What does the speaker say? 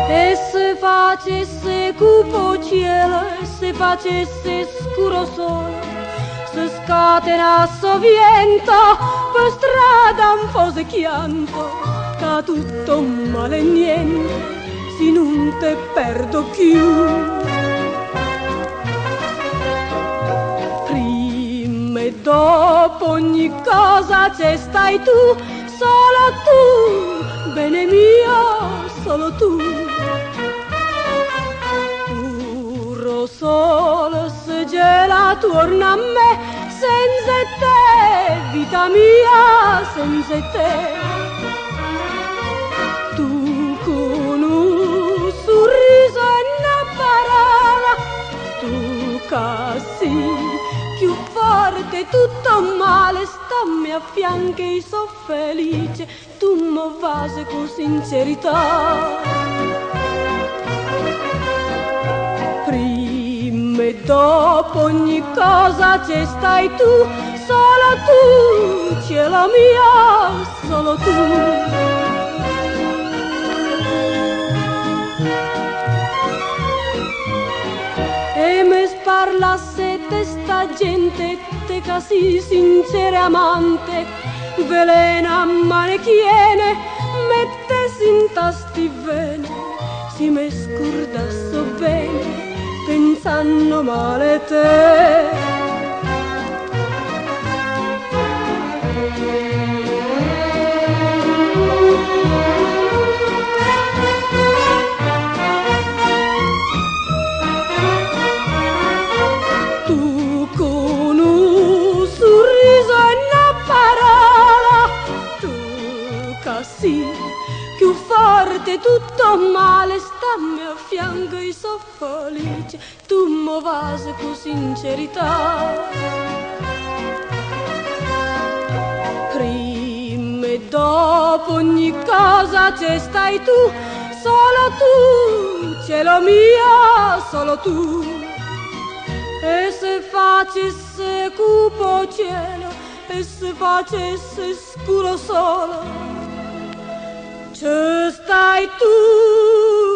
E se facesse cupo cielo, e se facesse scuro sole, se scatenasse vento, per strada un fosse chianto, ca tutto male e niente, si non te perdo più. Prima e dopo ogni cosa c'è stai tu, solo tu, bene mio, solo tu. Puro solo se gela torna a me, senza te, vita mia, senza te. Tu con un sorriso e una parola, tu così, più forte tutto male, stammi a fianco e so felice, tu mi vasi con sincerità. Prima e dopo ogni cosa c'è stai tu, solo tu, cielo mio, solo tu. E me sparlasse sta gente, te così sincera amante, velena manichiene, mettesi in tasti vene, si me scordasse bene, pensando male te. Sì, più forte tutto male, stammi a fianco e so felice, tu mi vasi con sincerità. Prima e dopo ogni cosa c'è stai tu, solo tu, cielo mio, solo tu. E se facesse cupo cielo, e se facesse scuro solo, ci stai tu.